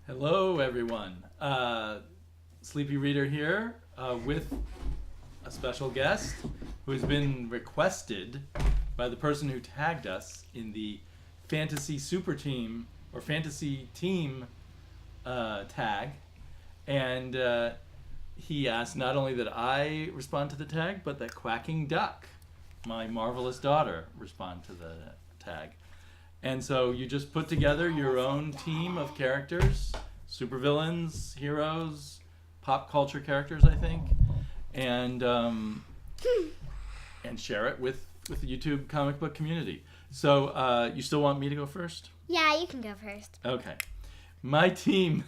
Hello, everyone. Sleepy Reader here with a special guest who has been requested by the person who tagged us in the Fantasy Super Team or Fantasy Team tag. And he asked not only that I respond to the tag, but that Quacking Duck, my marvelous daughter, respond to the tag. And so you just put together your own team of characters, supervillains, heroes, pop culture characters, I think, and share it with the YouTube comic book community. So you still want me to go first? Yeah, you can go first. Okay. My team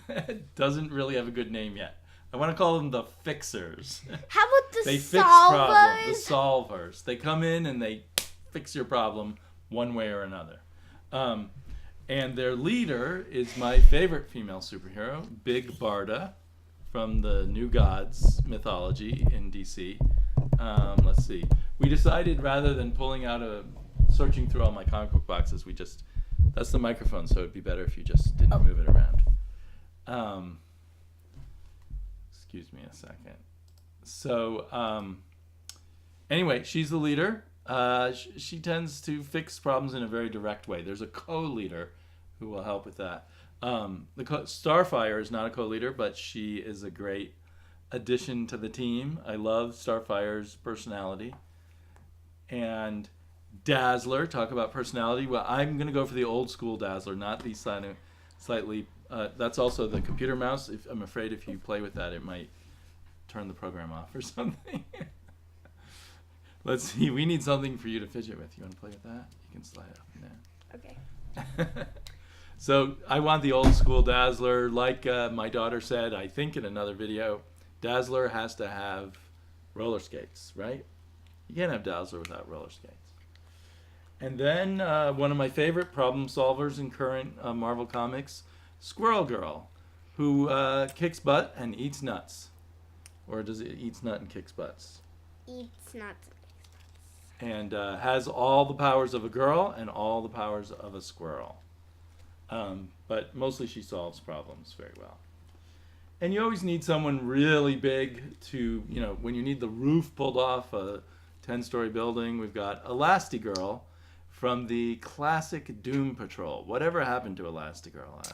doesn't really have a good name yet. I want to call them the Fixers. How about the They Solvers? fix problems. The Solvers. They come in and they fix your problem one way or another. And their leader is my favorite female superhero, Big Barda, from the New Gods mythology in DC. Let's see. We decided rather than searching through all my comic book boxes, that's the microphone, so it'd be better if you just didn't move it around. Excuse me a second. So, anyway, she's the leader. She tends to fix problems in a very direct way. There's a co-leader who will help with that. Starfire is not a co-leader, but she is a great addition to the team. I love Starfire's personality. And Dazzler, talk about personality. Well, I'm going to go for the old school Dazzler, not the slightly... that's also the computer mouse. I'm afraid if you play with that, it might turn the program off or something. Let's see. We need something for you to fidget with. You want to play with that? You can slide it up and down. Okay. So I want the old school Dazzler. Like my daughter said, I think in another video, Dazzler has to have roller skates, right? You can't have Dazzler without roller skates. And then one of my favorite problem solvers in current Marvel Comics, Squirrel Girl, who kicks butt and eats nuts. Or does it eats nut and kicks butts? Eats nuts. And has all the powers of a girl and all the powers of a squirrel. But mostly she solves problems very well. And you always need someone really big to, when you need the roof pulled off a 10-story building, we've got Elastigirl from the classic Doom Patrol. Whatever happened to Elastigirl?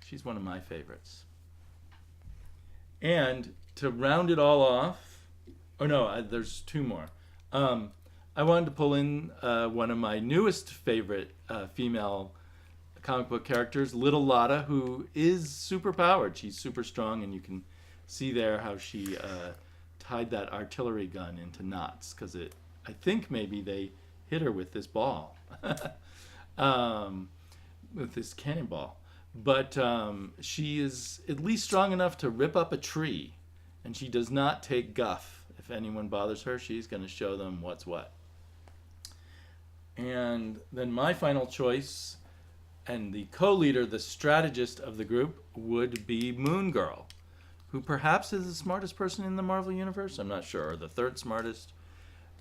She's one of my favorites. And to round it all off, there's two more. I wanted to pull in one of my newest favorite female comic book characters, Little Lotta, who is super powered. She's super strong, and you can see there how she tied that artillery gun into knots, because I think maybe they hit her with this ball, with this cannonball. But she is at least strong enough to rip up a tree, and she does not take guff. If anyone bothers her, she's going to show them what's what. And then my final choice, and the co-leader, the strategist of the group, would be Moon Girl, who perhaps is the smartest person in the Marvel Universe. I'm not sure, or the third smartest.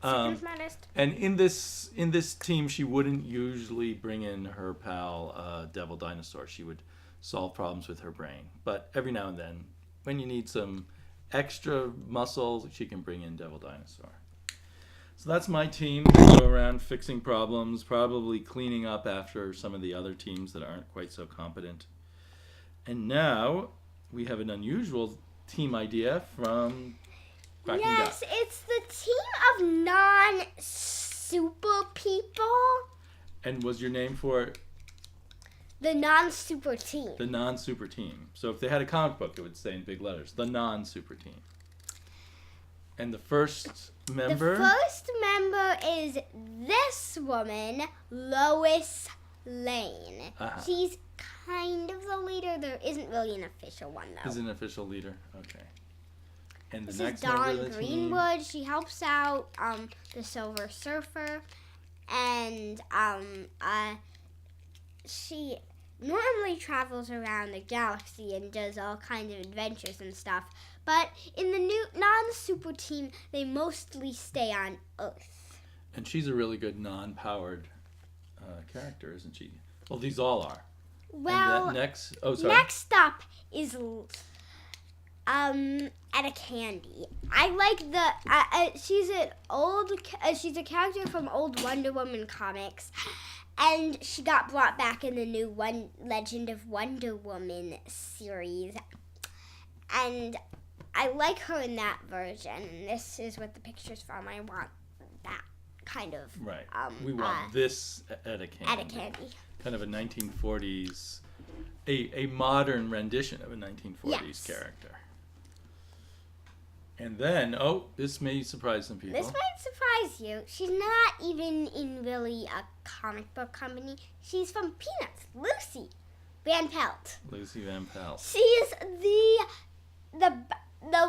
Second smartest. And in this team, she wouldn't usually bring in her pal Devil Dinosaur. She would solve problems with her brain. But every now and then, when you need some extra muscle, she can bring in Devil Dinosaur. So that's my team. They go around fixing problems, probably cleaning up after some of the other teams that aren't quite so competent. And now we have an unusual team idea from Quacking Duck. Yes, it's the team of non-super people. And was your name for it? The non-super team. The non-super team. So if they had a comic book, it would say in big letters, the non-super team. And the first member? The first member is this woman, Lois Lane. Uh-huh. She's kind of the leader. There isn't really an official one, though. Is an official leader. Okay. And the This next is member Dawn of the team? Greenwood. She helps out the Silver Surfer. And she normally travels around the galaxy and does all kinds of adventures and stuff. But in the new non-super team, they mostly stay on Earth. And she's a really good non-powered character, isn't she? Well, these all are. Well, next up is Etta Candy. I like the she's a character from old Wonder Woman comics, and she got brought back in the new Legend of Wonder Woman series, and I like her in that version. And this is what the picture's from. I want that kind of right. We want this Etta Candy. Etta Candy. Kind of a 1940s, a modern rendition of a 1940s character. And then, this may surprise some people. This might surprise you. She's not even in really a comic book company. She's from Peanuts. Lucy Van Pelt. Lucy Van Pelt. She's the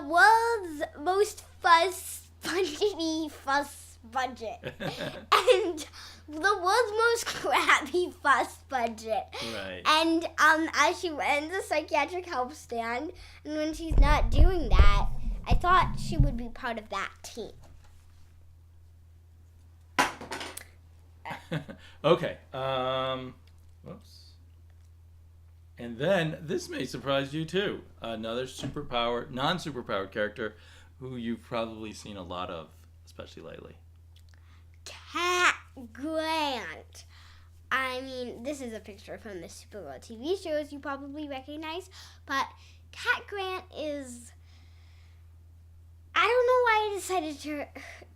world's most spongy fuss budget. And the world's most crappy fuss budget. Right. And as she runs a psychiatric help stand, and when she's not doing that, I thought she would be part of that team. Okay. Whoops. And then this may surprise you too. Another non-superpowered character who you've probably seen a lot of, especially lately. Cat Grant. I mean, this is a picture from the Supergirl TV shows you probably recognize, but Cat Grant is... I don't know why I decided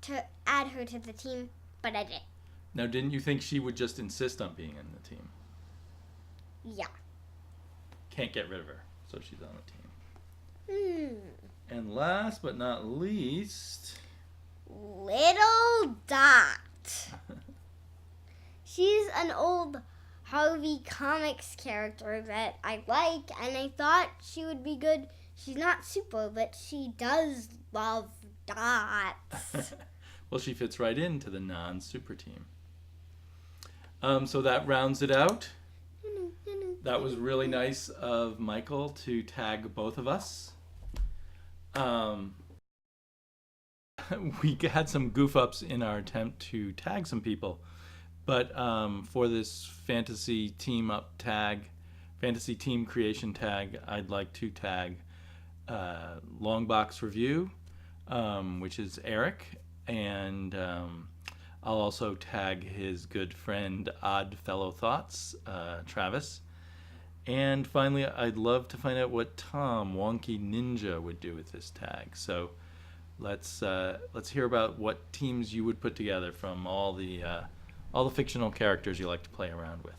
to add her to the team, but I did. Now, didn't you think she would just insist on being in the team? Yeah. Can't get rid of her, so she's on the team. And last but not least... Little Dot. She's an old Harvey Comics character that I like, and I thought she would be good. She's not super, but she does love dots. Well, she fits right into the non-super team. So that rounds it out. That was really nice of Michael to tag both of us. We had some goof-ups in our attempt to tag some people. But for this fantasy team creation tag, I'd like to tag LongboxReview, which is Eric, and I'll also tag his good friend Oddfellowsthoughts, Travis. And finally, I'd love to find out what Tom, Wonky Ninja, would do with this tag. So let's hear about what teams you would put together from all the fictional characters you like to play around with.